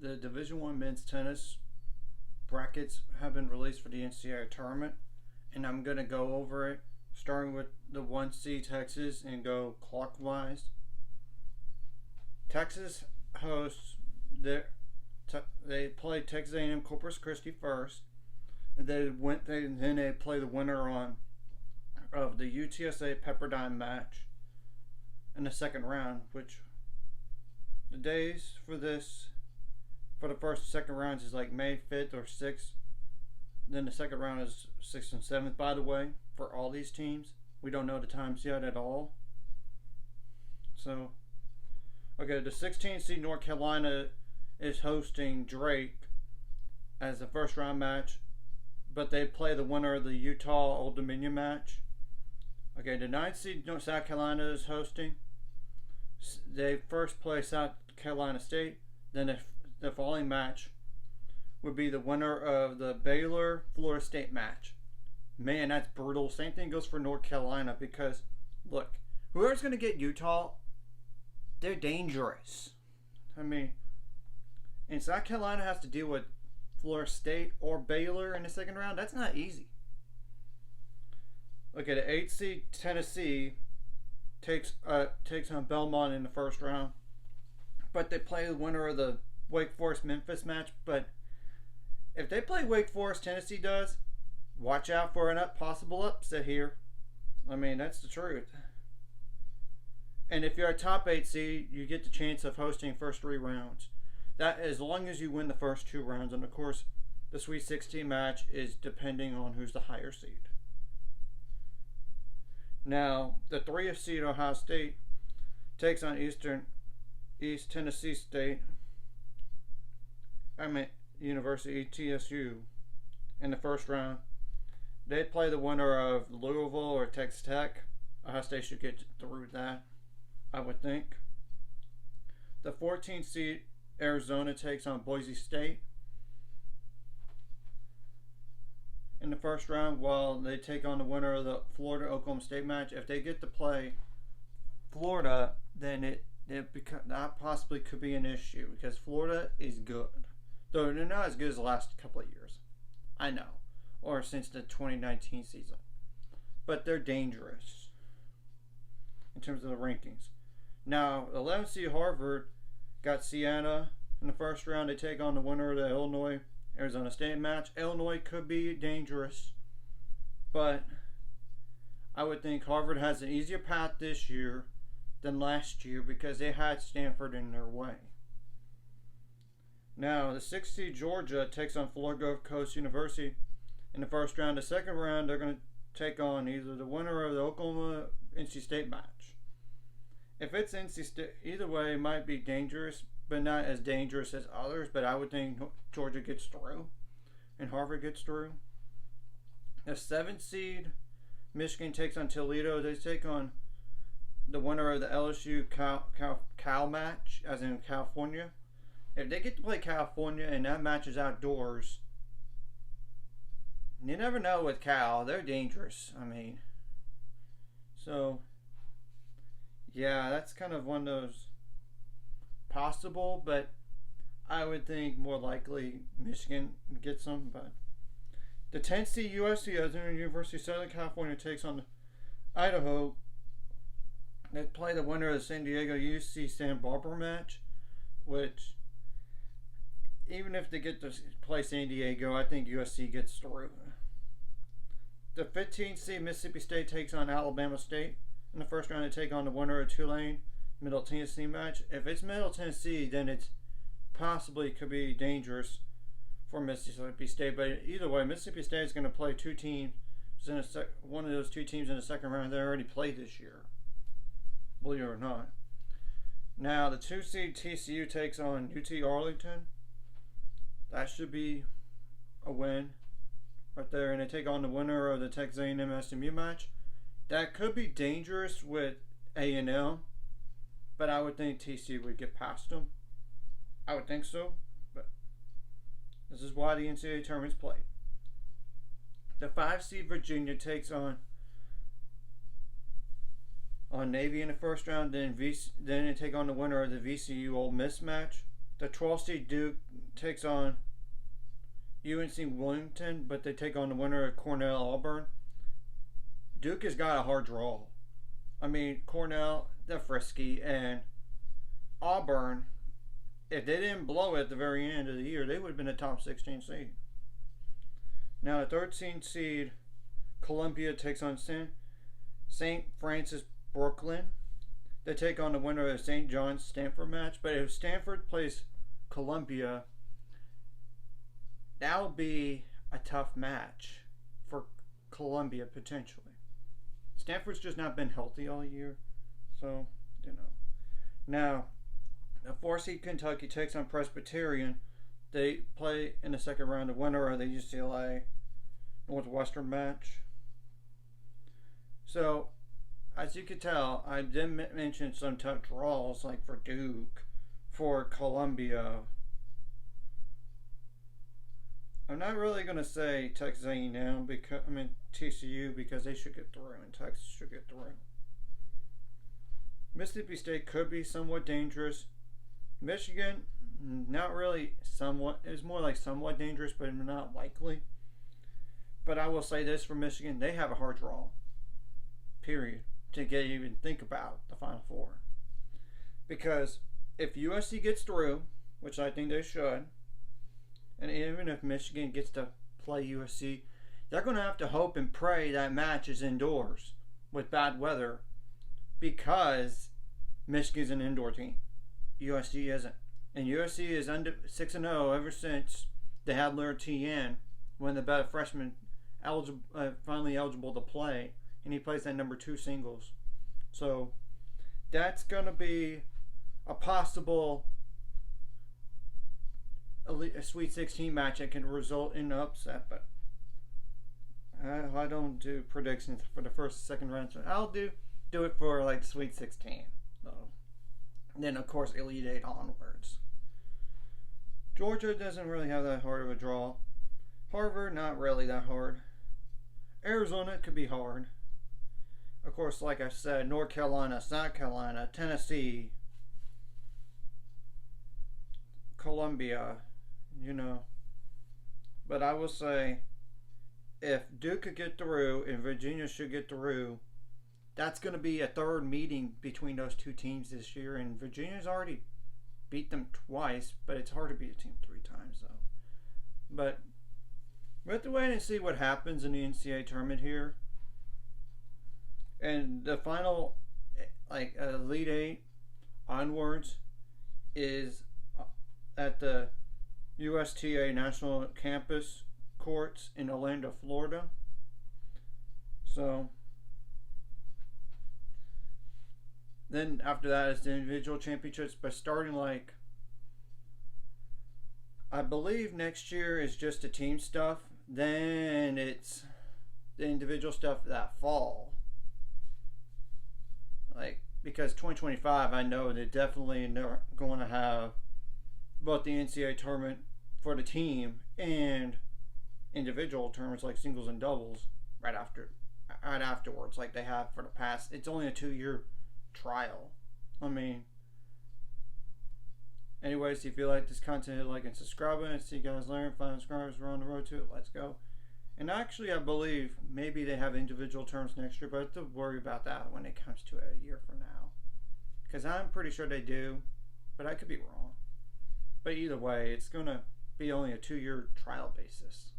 the Division I men's tennis brackets have been released for the NCAA tournament, and I'm going to go over it, starting with the 1 seed Texas and go clockwise. Texas hosts they play Texas A&M Corpus Christi first. Then they play the winner of the UTSA Pepperdine match in the second round, which the days for the first and second rounds is like May 5th or 6th. Then the second round is 6th and 7th, by the way, for all these teams. We don't know the times yet at all. So, okay, the 16th seed North Carolina is hosting Drake as a first round match, but they play the winner of the Utah Old Dominion match. Okay, the 9th seed South Carolina is hosting. They first play South Carolina State. Then the following match would be the winner of the Baylor Florida State match. Man, that's brutal. Same thing goes for North Carolina because, look, whoever's going to get Utah, they're dangerous. I mean, and South Carolina has to deal with Florida State or Baylor in the second round. That's not easy. Okay, the 8th seed Tennessee takes on Belmont in the first round, but they play the winner of the Wake Forest Memphis match. But if they play Wake Forest, Tennessee does, watch out for a possible upset here. I mean, that's the truth. And if you're a top 8 seed, you get the chance of hosting first 3 rounds. That as long as you win the first 2 rounds, and of course, the Sweet 16 match is depending on who's the higher seed. Now, the 3th seed Ohio State takes on East Tennessee State. University TSU in the first round. They play the winner of Louisville or Texas Tech. Ohio State should get through that, I would think. The 14th seed Arizona takes on Boise State in the first round, while they take on the winner of the Florida-Oklahoma State match. If they get to play Florida, then that possibly could be an issue because Florida is good. Though they're not as good as the last couple of years. I know. Or since the 2019 season. But they're dangerous in terms of the rankings. Now, 11th seed Harvard got Siena in the first round. They take on the winner of the Illinois-Arizona State match. Illinois could be dangerous, but I would think Harvard has an easier path this year than last year because they had Stanford in their way. Now, the 6th seed Georgia takes on Florida Gulf Coast University in the first round. The second round, they're going to take on either the winner of the Oklahoma-NC State match. If it's NC State, either way, it might be dangerous, but not as dangerous as others. But I would think Georgia gets through and Harvard gets through. The 7th seed Michigan takes on Toledo. They take on the winner of the LSU Cal match, as in California. If they get to play California and that match is outdoors, you never know with Cal. They're dangerous. I mean, so yeah, that's kind of one of those possible, but I would think more likely Michigan gets them. But the 10th seed USC, as in University of Southern California, takes on Idaho. They play the winner of the San Diego UC Santa Barbara match, which, even if they get to play San Diego, I think USC gets through. The 15th seed Mississippi State takes on Alabama State. In the first round, they take on the winner of Tulane Middle Tennessee match. If it's Middle Tennessee, then it's possibly could be dangerous for Mississippi State. But either way, Mississippi State is going to play 2 teams. One of those 2 teams in the second round they already played this year, believe it or not. Now, the 2 seed TCU takes on UT Arlington. That should be a win right there. And they take on the winner of the Texas A&M SMU match. That could be dangerous with A&M, but I would think TCU would get past them. I would think so, but this is why the NCAA tournament's played. The 5 seed Virginia takes on Navy in the first round. Then they take on the winner of the VCU Ole Miss match. The 12th seed Duke takes on UNC Wilmington, but they take on the winner of Cornell Auburn. Duke has got a hard draw. I mean, Cornell, they're frisky, and Auburn, if they didn't blow it at the very end of the year, they would have been a top 16 seed. Now, the 13th seed Columbia takes on St. Francis Brooklyn. They take on the winner of the St. John's Stanford match. But if Stanford plays Columbia, that'll be a tough match for Columbia potentially. Stanford's just not been healthy all year, so you know. Now, the 4 seed Kentucky takes on Presbyterian. They play in the second round. The winner of the UCLA Northwestern match. So, as you can tell, I did mention some tough draws, like for Duke, for Columbia. I'm not really going to say Texas A&M because TCU because they should get through and Texas should get through. Mississippi State could be somewhat dangerous. Michigan, not really somewhat. It's more like somewhat dangerous, but not likely. But I will say this for Michigan, they have a hard draw. Period. To even think about the Final Four. Because if USC gets through, which I think they should, and even if Michigan gets to play USC, they're going to have to hope and pray that match is indoors with bad weather because Michigan's an indoor team. USC isn't. And USC is 6-0 ever since they had Laird TN, one of the better freshmen finally eligible to play, and he plays that number 2 singles. So that's going to be a possible a Sweet 16 match that can result in an upset, but I don't do predictions for the first and second round. So I'll do it for like the Sweet 16, though. Then of course Elite 8 onwards. Georgia doesn't really have that hard of a draw. Harvard, not really that hard. Arizona could be hard. Of course, like I said, North Carolina, South Carolina, Tennessee, Columbia, But I will say, if Duke could get through and Virginia should get through, that's going to be a third meeting between those two teams this year. And Virginia's already beat them twice, but it's hard to beat a team 3 times, though. But we have to wait and see what happens in the NCAA tournament here. And the final, Elite 8 onwards is at the USTA National Campus Courts in Orlando, Florida. So then after that is the individual championships, but starting I believe next year is just the team stuff. Then it's the individual stuff that fall. Because 2025, I know they're definitely going to have both the NCAA tournament for the team and individual tournaments like singles and doubles right afterwards, like they have for the past. It's only a 2-year trial. Anyways, if you like this content, hit like and subscribe, and see you guys later. 5 subscribers, we're on the road to it. Let's go. And actually, I believe maybe they have individual terms next year, but I have to worry about that when it comes to it a year from now. Because I'm pretty sure they do, but I could be wrong. But either way, it's going to be only a 2-year trial basis.